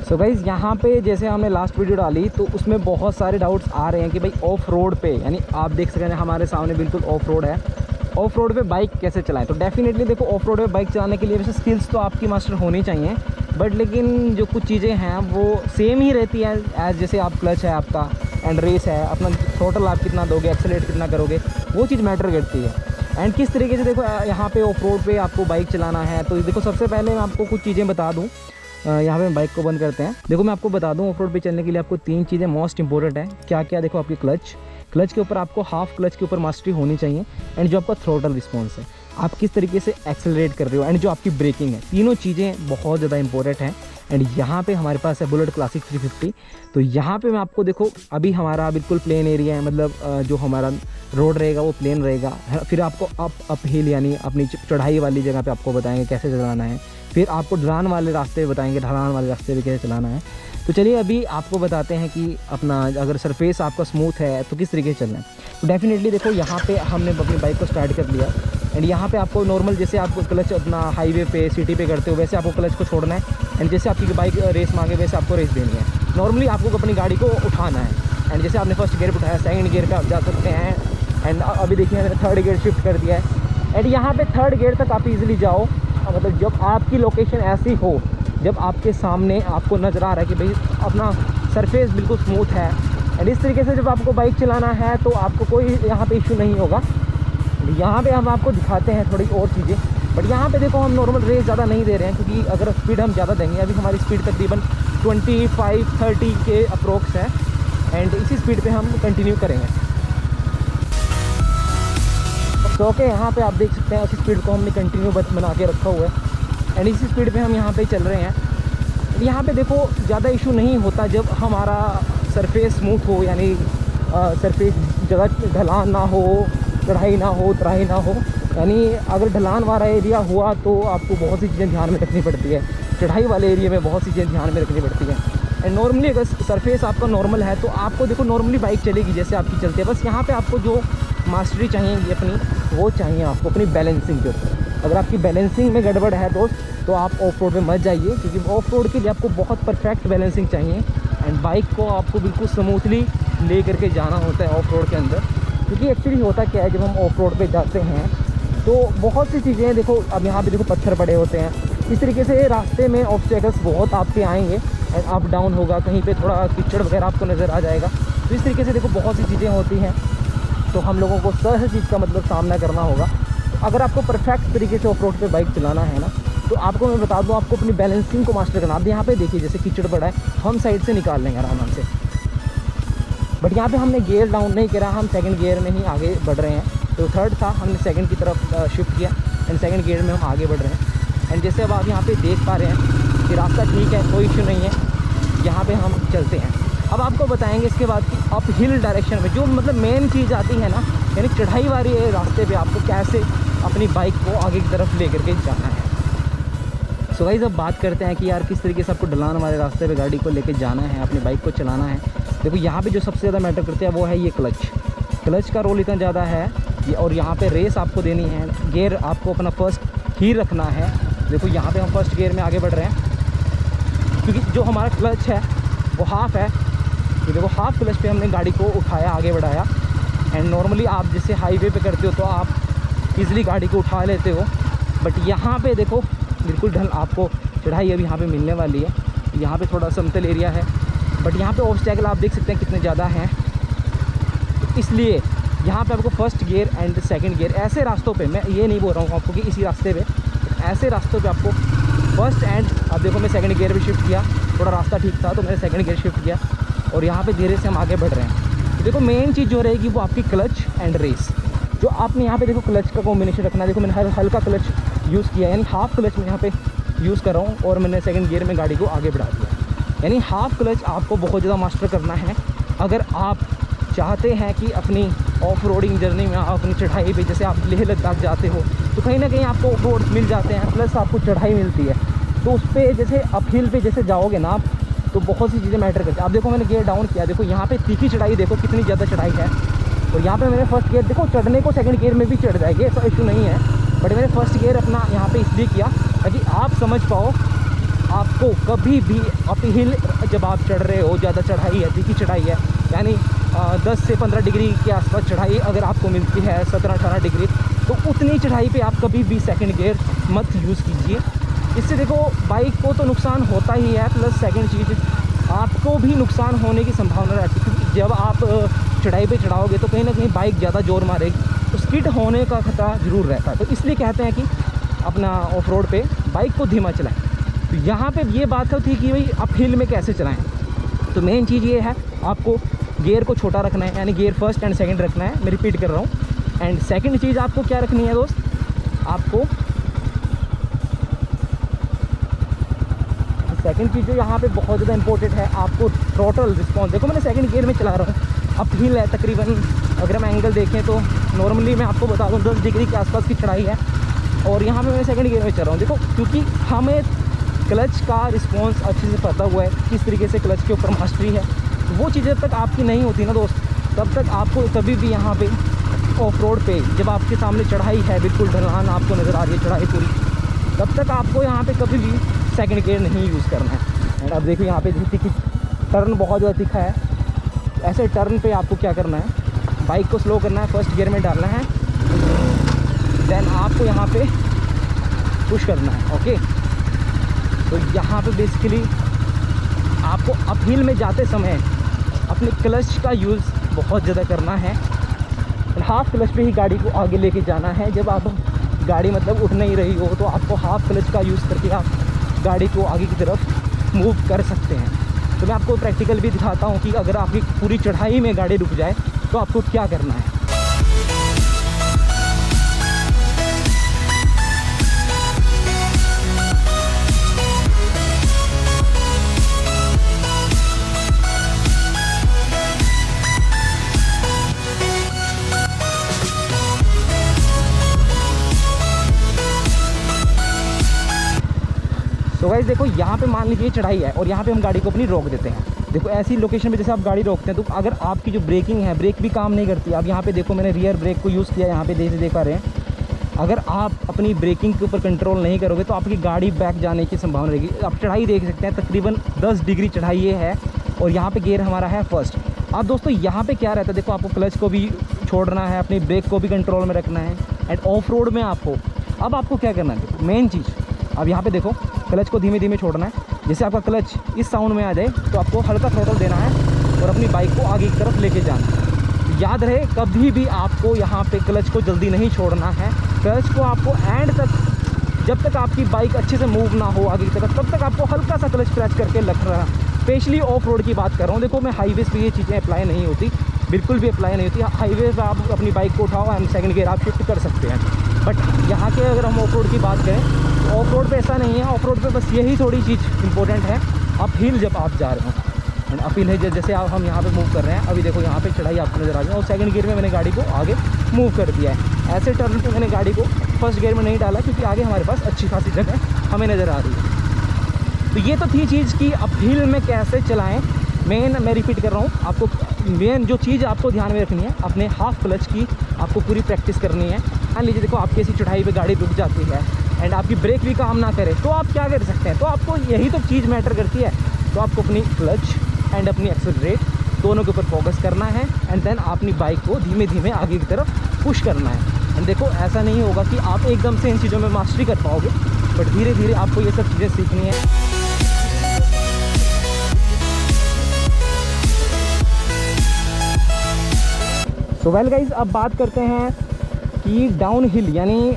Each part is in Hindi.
सो गाइज़ यहाँ पे जैसे हमने लास्ट वीडियो डाली तो उसमें बहुत सारे डाउट्स आ रहे हैं कि भाई ऑफ रोड पे, यानी आप देख सकते हैं हमारे सामने बिल्कुल ऑफ रोड है, ऑफ रोड पे बाइक कैसे चलाएं। तो डेफिनेटली देखो ऑफ रोड पे बाइक चलाने के लिए वैसे स्किल्स तो आपकी मास्टर होनी चाहिए, बट लेकिन जो कुछ चीज़ें हैं वो सेम ही रहती हैं एज जैसे आप क्लच है आपका एंड रेस है, अपना थ्रोटल आप कितना दोगे, एक्सेलरेट कितना करोगे, वो चीज़ मैटर करती है। एंड किस तरीके से देखो यहाँ पे ऑफ रोड पे आपको बाइक चलाना है। तो देखो सबसे पहले मैं आपको कुछ चीज़ें बता दूँ। यहाँ पे बाइक को बंद करते हैं। देखो मैं आपको बता दूँ ऑफ रोड पे चलने के लिए आपको 3 चीज़ें मोस्ट इंपॉर्टेंट है। क्या क्या? देखो आपकी क्लच के ऊपर आपको हाफ क्लच के ऊपर मास्टरी होनी चाहिए, एंड जो आपका थ्रोटल रिस्पॉन्स है, आप किस तरीके से एक्सेलरेट कर रहे हो, एंड जो आपकी ब्रेकिंग है, तीनों चीज़ें बहुत ज़्यादा इंपॉर्टेंट हैं। एंड यहाँ पे हमारे पास है बुलेट क्लासिक 350। तो यहाँ पे मैं आपको देखो अभी हमारा बिल्कुल प्लेन एरिया है, मतलब जो हमारा रोड रहेगा वो प्लेन रहेगा। फिर आपको अप हिल यानी अपनी चढ़ाई वाली जगह पे आपको बताएंगे कैसे चलाना है। फिर आपको ढलान वाले रास्ते बताएंगे, ढलान वाले रास्ते पे कैसे चलाना है। तो चलिए अभी आपको बताते हैं कि अपना अगर सरफेस आपका स्मूथ है तो किस तरीके से चलना है। तो डेफिनेटली देखो यहाँ पे हमने अपनी बाइक को स्टार्ट कर लिया, एंड यहाँ पे आपको नॉर्मल जैसे आप क्लच अपना हाईवे पे सिटी पे करते हो वैसे आपको क्लच को छोड़ना है, एंड जैसे आपकी बाइक रेस मांगे वैसे आपको रेस देनी है। नॉर्मली आपको अपनी गाड़ी को उठाना है, एंड जैसे आपने फर्स्ट गियर पर उठाया सेकंड गियर पे आप जा सकते हैं। एंड अभी देखिए मैंने थर्ड गियर शिफ्ट कर दिया है, एंड यहाँ पे थर्ड गियर तक आप इजीली जाओ। मतलब जब आपकी लोकेशन ऐसी हो, जब आपके सामने आपको नज़र आ रहा है कि भाई अपना सरफेस बिल्कुल स्मूथ है, एंड इस तरीके से जब आपको बाइक चलाना है तो आपको कोई यहाँ पे इशू नहीं होगा। यहाँ पे हम आपको दिखाते हैं थोड़ी और चीज़ें, बट यहाँ पे देखो हम नॉर्मल रेस ज़्यादा नहीं दे रहे हैं, क्योंकि अगर स्पीड हम ज़्यादा देंगे, अभी हमारी स्पीड तकरीबन 25-30 के अप्रोक्स है, एंड इसी स्पीड पे हम कंटिन्यू करेंगे। तो ओके, यहाँ पे आप देख सकते हैं उसी स्पीड को हमने कंटिन्यू बना के रखा हुआ है, एंड इसी स्पीड पे हम यहाँ पे चल रहे हैं। यहाँ पे देखो ज़्यादा इशू नहीं होता जब हमारा सरफेस स्मूथ हो, यानी सरफेस जगह ढलान ना हो, चढ़ाई ना हो, उतराई ना हो। यानी अगर ढलान वाला एरिया हुआ तो आपको बहुत सी चीज़ें ध्यान में रखनी पड़ती है, चढ़ाई वाले एरिया में बहुत सी चीज़ें ध्यान में रखनी पड़ती है। एंड नॉर्मली अगर सरफेस आपका नॉर्मल है तो आपको देखो नॉर्मली बाइक चलेगी जैसे आपकी चलती है। बस यहाँ पे आपको जो मास्टरी चाहिए अपनी, वो चाहिए आपको अपनी बैलेंसिंग के ऊपर। अगर आपकी बैलेंसिंग में गड़बड़ है दोस्त, तो आप ऑफ रोड पे मत जाइए, क्योंकि ऑफ रोड के लिए आपको बहुत परफेक्ट बैलेंसिंग चाहिए, एंड बाइक को आपको बिल्कुल स्मूथली ले करके जाना होता है ऑफ रोड के अंदर। क्योंकि एक्चुअली होता क्या है, जब हम ऑफ रोड पे जाते हैं तो बहुत सी चीज़ें देखो, अब यहाँ पे देखो पत्थर पड़े होते हैं, इस तरीके से रास्ते में ऑब्स्टेकल्स बहुत आपके आएंगे, एंड अप डाउन होगा, कहीं पे थोड़ा कीचड़ वगैरह आपको नज़र आ जाएगा। तो इस तरीके से देखो बहुत सी चीज़ें होती हैं, तो हम लोगों को हर चीज़ का मतलब सामना करना होगा। तो अगर आपको परफेक्ट तरीके से ऑफ रोड पर बाइक चलाना है ना, तो आपको मैं बता दूँ, आपको अपनी बैलेंसिंग को मास्टर करना। आप यहाँ पे देखिए जैसे कीचड़ पड़ा है, हम साइड से निकाल लेंगे आराम से, बट यहाँ पे हमने गियर डाउन नहीं करा, हम सेकंड गियर में ही आगे बढ़ रहे हैं। तो थर्ड था, हमने सेकंड की तरफ शिफ्ट किया, एंड सेकंड गियर में हम आगे बढ़ रहे हैं। एंड जैसे अब आप यहाँ पे देख पा रहे हैं कि रास्ता ठीक है, कोई इशू नहीं है, यहाँ पे हम चलते हैं। अब आपको बताएंगे इसके बाद कि अप हिल डायरेक्शन में जो मतलब मेन चीज़ आती है ना, यानी चढ़ाई वाली रास्ते पे आपको कैसे अपनी बाइक को आगे की तरफ ले करके जाना है। सो गाइस अब बात करते हैं कि यार किस तरीके से आपको ढलान वाले रास्ते पे गाड़ी को लेके जाना है, अपनी बाइक को चलाना है। देखो यहाँ पे जो सबसे ज़्यादा मैटर करते हैं वो है ये क्लच का रोल इतना ज़्यादा है, और यहाँ पे रेस आपको देनी है, गियर आपको अपना फर्स्ट ही रखना है। देखो यहाँ पे हम फर्स्ट गियर में आगे बढ़ रहे हैं, क्योंकि जो हमारा क्लच है वो हाफ़ है। तो देखो हाफ़ क्लच पे हमने गाड़ी को उठाया, आगे बढ़ाया। एंड नॉर्मली आप जैसे हाईवे पे करते हो तो आप इजीली गाड़ी को उठा लेते हो, बट यहाँ पे देखो बिल्कुल आपको चढ़ाई अभी यहाँ पे मिलने वाली है। यहाँ पे थोड़ा समतल एरिया है, बट यहाँ पे ऑब्स्टैकल आप देख सकते हैं कितने ज़्यादा हैं। तो इसलिए यहाँ पे आपको first gear and second gear, ऐसे रास्तों पे, मैं ये नहीं बोल रहा हूँ आपको कि इसी रास्ते पे, ऐसे रास्तों पे आपको फर्स्ट एंड, अब देखो मैं सेकंड गियर भी शिफ्ट किया, थोड़ा रास्ता ठीक था तो मैंने सेकंड गियर शिफ्ट किया, और यहाँ पे धीरे से हम आगे बढ़ रहे हैं। तो देखो मेन चीज़ जो रहेगी वो आपकी क्लच एंड रेस। जो आपने यहाँ पे देखो क्लच का कॉम्बिनेशन रखना है। देखो मैंने हल्का क्लच यूज़ किया, यानी हाफ क्लच में यहाँ पे यूज़ कर रहा हूँ, और मैंने सेकंड गियर में गाड़ी को आगे बढ़ा दिया। यानी हाफ क्लच आपको बहुत ज़्यादा मास्टर करना है अगर आप चाहते हैं कि अपनी ऑफ रोडिंग जर्नी में, अपनी चढ़ाई पे, जैसे आप लेह लद्दाख जाते हो तो कहीं ना कहीं आपको ऑफ रोड मिल जाते हैं, प्लस आपको चढ़ाई मिलती है। तो उस पर जैसे अप हिल पे जैसे जाओगे ना आप, तो बहुत सी चीज़ें मैटर करती हैं। आप देखो मैंने गियर डाउन किया, देखो यहाँ पे तीखी चढ़ाई देखो कितनी ज़्यादा चढ़ाई है, और यहाँ पे मैंने फर्स्ट गियर देखो, चढ़ने को सेकंड गियर में भी चढ़ जाएगी, ऐसा इशू नहीं है, बट मैंने फर्स्ट गियर अपना यहाँ पे इसलिए किया ताकि आप समझ पाओ आपको कभी भी अपहिल जब आप चढ़ रहे हो, ज़्यादा चढ़ाई है, तीखी चढ़ाई है, यानी 10 से 15 डिग्री के आसपास चढ़ाई अगर आपको मिलती है, 17-18 डिग्री, तो उतनी चढ़ाई पे आप कभी भी सेकंड गियर मत यूज़ कीजिए। इससे देखो बाइक को तो नुकसान होता ही है, प्लस सेकंड चीज़ आपको भी नुकसान होने की संभावना रहती है, क्योंकि जब आप चढ़ाई पे चढ़ाओगे तो कहीं ना कहीं बाइक ज़्यादा जोर मारेगी, तो स्किड होने का खतरा ज़रूर रहता है। तो इसलिए कहते हैं कि अपना ऑफ रोड पर बाइक को धीमा चलाएँ। तो यहाँ पर ये बात होती कि भाई अपहिल में कैसे चलाएँ। तो मेन चीज़ ये है, आपको गियर को छोटा रखना है, यानी गियर फर्स्ट एंड सेकंड रखना है, मैं रिपीट कर रहा हूँ। एंड सेकंड चीज़ आपको क्या रखनी है दोस्त, आपको सेकंड चीज़ जो यहाँ पे बहुत ज़्यादा इंपॉर्टेंट है, आपको थ्रॉटल रिस्पॉन्स। देखो मैंने सेकंड गियर में चला रहा हूँ, अपहिल है तकरीबन, अगर हम एंगल देखें तो नॉर्मली मैं आपको बता दूँ 10 डिग्री के आसपास की चढ़ाई है, और यहाँ पे मैं सेकंड गियर में चल रहा हूँ। देखो क्योंकि हमें क्लच का रिस्पॉन्स अच्छे से पता हुआ है, किस तरीके से क्लच के ऊपर मास्टरी है, वो चीज़ जब तक आपकी नहीं होती ना दोस्त, तब तक आपको कभी भी यहाँ पे ऑफ रोड पे जब आपके सामने चढ़ाई है, बिल्कुल ढलान आपको नज़र आ रही है चढ़ाई पूरी, तब तक आपको यहाँ पे कभी भी सेकंड गियर नहीं यूज़ करना है। एंड अब देखो यहाँ पे तीखी टर्न बहुत ज़्यादा तीखा है, ऐसे टर्न पे आपको क्या करना है, बाइक को स्लो करना है, फर्स्ट गियर में डालना है, देन आपको यहाँ पे पुश करना है। ओके, तो यहाँ पे बेसिकली आपको अपहिल में जाते समय अपने क्लच का यूज़ बहुत ज़्यादा करना है, हाफ क्लच पे ही गाड़ी को आगे लेके जाना है। जब आप गाड़ी मतलब उठ नहीं रही हो तो आपको हाफ क्लच का यूज़ करके आप गाड़ी को आगे की तरफ मूव कर सकते हैं। तो मैं आपको प्रैक्टिकल भी दिखाता हूँ कि अगर आपकी पूरी चढ़ाई में गाड़ी रुक जाए तो आपको क्या करना है। तो गाइस देखो यहाँ पे मान लीजिए चढ़ाई है और यहाँ पे हम गाड़ी को अपनी रोक देते हैं। देखो ऐसी लोकेशन पे जैसे आप गाड़ी रोकते हैं तो अगर आपकी जो ब्रेकिंग है, ब्रेक भी काम नहीं करती। अब यहाँ पे देखो मैंने रियर ब्रेक को यूज़ किया, यहाँ पे देख पा रहे हैं। अगर आप अपनी ब्रेकिंग के ऊपर कंट्रोल नहीं करोगे तो आपकी गाड़ी बैक जाने की संभावना रहेगी। आप चढ़ाई देख सकते हैं, तकरीबन 10 डिग्री चढ़ाई ये है, और यहाँ पर गियर हमारा है फर्स्ट। अब दोस्तों यहाँ पर क्या रहता है, देखो आपको क्लच को भी छोड़ना है, अपनी ब्रेक को भी कंट्रोल में रखना है। एंड ऑफ रोड में आपको क्या करना है, देखो मेन चीज़, अब यहाँ पे देखो क्लच को धीमे धीमे छोड़ना है। जैसे आपका क्लच इस साउंड में आ जाए तो आपको हल्का थ्रोटल देना है और अपनी बाइक को आगे की तरफ लेके जाना है। याद रहे कभी भी आपको यहाँ पे क्लच को जल्दी नहीं छोड़ना है। क्लच को आपको एंड तक, जब तक आपकी बाइक अच्छे से मूव ना हो आगे की तरफ, तब तक आपको हल्का सा क्लच प्रेस करके रखना है। स्पेशली ऑफ रोड की बात कर रहा हूँ। देखो मैं हाईवेज़ पे ये चीज़ें अप्लाई नहीं होती, बिल्कुल भी अप्लाई नहीं होती। हाईवे पर आप अपनी बाइक को उठाओ एंड सेकंड गियर आप शिफ्ट कर सकते हैं, बट यहाँ के अगर हम ऑफ रोड की बात करें तो ऑफ रोड पे ऐसा नहीं है। ऑफ रोड पे बस यही थोड़ी चीज़ इंपॉर्टेंट है, अपहिल जब आप जा रहे हो। एंड अपहिल है जैसे हम यहाँ पे मूव कर रहे हैं, अभी देखो यहाँ पे चढ़ाई आपको नज़र आ रही है, और सेकंड गियर में मैंने गाड़ी को आगे मूव कर दिया है। ऐसे टर्न पे मैंने गाड़ी को फर्स्ट गियर में नहीं डाला क्योंकि आगे हमारे पास अच्छी खासी जगह हमें नज़र आ रही है। तो ये तो थी चीज़ कि अपहिल में कैसे चलाएँ। मैं रिपीट कर रहा हूँ, आपको मेन जो चीज़ आपको ध्यान में रखनी है, अपने हाफ क्लच की आपको पूरी प्रैक्टिस करनी है। मान लीजिए देखो आपकी ऐसी चढ़ाई पे गाड़ी रुक जाती है एंड आपकी ब्रेक भी काम ना करे तो आप क्या कर सकते हैं। तो आपको यही तो चीज़ मैटर करती है। तो आपको अपनी क्लच एंड अपनी एक्सेलरेट दोनों के ऊपर फोकस करना है एंड देन अपनी बाइक को धीमे धीमे आगे की तरफ पुश करना है। एंड देखो ऐसा नहीं होगा कि आप एकदम से इन चीज़ों में मास्टरी कर पाओगे, बट धीरे धीरे आपको ये सब चीज़ें सीखनी है। तो वेल गाइज, अब बात करते हैं कि डाउन हिल यानी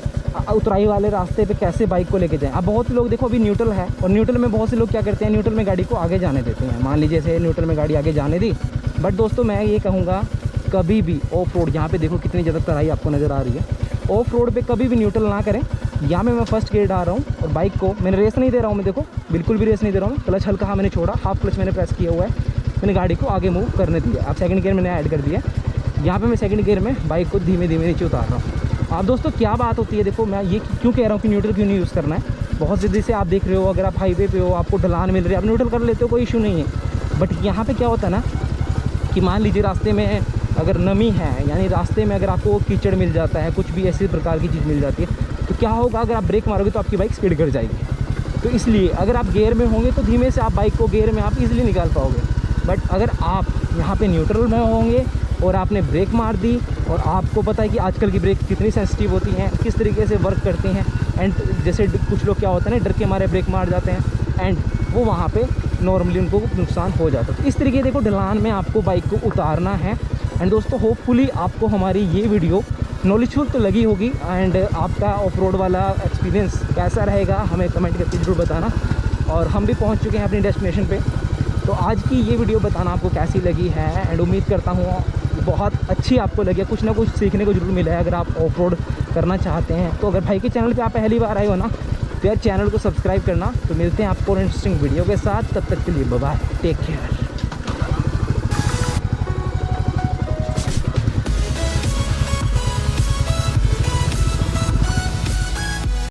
उतराई वाले रास्ते पे कैसे बाइक को लेके जाएं। अब बहुत से लोग देखो अभी न्यूट्रल है, और न्यूट्रल में बहुत से लोग क्या करते हैं, न्यूट्रल में गाड़ी को आगे जाने देते हैं। मान लीजिए जैसे न्यूट्रल में गाड़ी आगे जाने दी, बट दोस्तों मैं ये कहूँगा कभी भी ऑफ रोड, यहाँ पे देखो कितनी ज़्यादा तराई आपको नज़र आ रही है, ऑफ रोड पे कभी भी न्यूट्रल ना करें। यहाँ में मैं फर्स्ट गियर डाल रहा हूँ और बाइक को मैंने रेस नहीं दे रहा हूँ, मैं देखो बिल्कुल भी रेस नहीं दे रहा हूँ। क्लच हल्का मैंने छोड़ा, हाफ क्लच मैंने प्रेस किया हुआ है, मैंने गाड़ी को आगे मूव करने दिया। अब सेकंड गियर मैंने ऐड कर दिया, यहाँ पे मैं सेकंड गियर में बाइक को धीमे धीमे नीचे उतार रहा हूँ। आप दोस्तों क्या बात होती है, देखो मैं ये क्यों कह रहा हूँ कि न्यूट्रल क्यों नहीं यूज़ करना है। बहुत जल्दी से आप देख रहे हो, अगर आप हाईवे पे हो, आपको ढलान मिल रही है, आप न्यूट्रल कर लेते हो, कोई इशू नहीं है। बट यहाँ पे क्या होता है ना कि मान लीजिए रास्ते में अगर नमी है, यानी रास्ते में अगर आपको कीचड़ मिल जाता है, कुछ भी ऐसी प्रकार की चीज़ मिल जाती है, तो क्या होगा, अगर आप ब्रेक मारोगे तो आपकी बाइक स्किड कर जाएगी। तो इसलिए अगर आप गियर में होंगे तो धीमे से आप बाइक को गियर में आप इजीली निकाल पाओगे। बट अगर आप यहाँ पे न्यूट्रल में होंगे और आपने ब्रेक मार दी, और आपको पता है कि आजकल की ब्रेक कितनी सेंसिटिव होती हैं, किस तरीके से वर्क करती हैं, एंड जैसे कुछ लोग क्या होता है ना, डर के मारे ब्रेक मार जाते हैं एंड वो वहाँ पे नॉर्मली उनको नुकसान हो जाता है। तो इस तरीके देखो ढलान में आपको बाइक को उतारना है। एंड दोस्तों होपफुली आपको हमारी ये वीडियो नॉलेजफुल तो लगी होगी, एंड आपका ऑफ रोड वाला एक्सपीरियंस कैसा रहेगा हमें कमेंट करके ज़रूर बताना। और हम भी पहुंच चुके हैं अपनी डेस्टिनेशन पे। तो आज की ये वीडियो बताना आपको कैसी लगी है, एंड उम्मीद करता हूँ बहुत अच्छी आपको लगी, कुछ ना कुछ सीखने को जरूर मिला है अगर आप ऑफ रोड करना चाहते हैं। तो अगर भाई के चैनल पे आप पहली बार आए हो ना, तो यार चैनल को सब्सक्राइब करना। तो मिलते हैं आपको इंटरेस्टिंग वीडियो के साथ, तब तक के लिए बाय बाय, टेक केयर।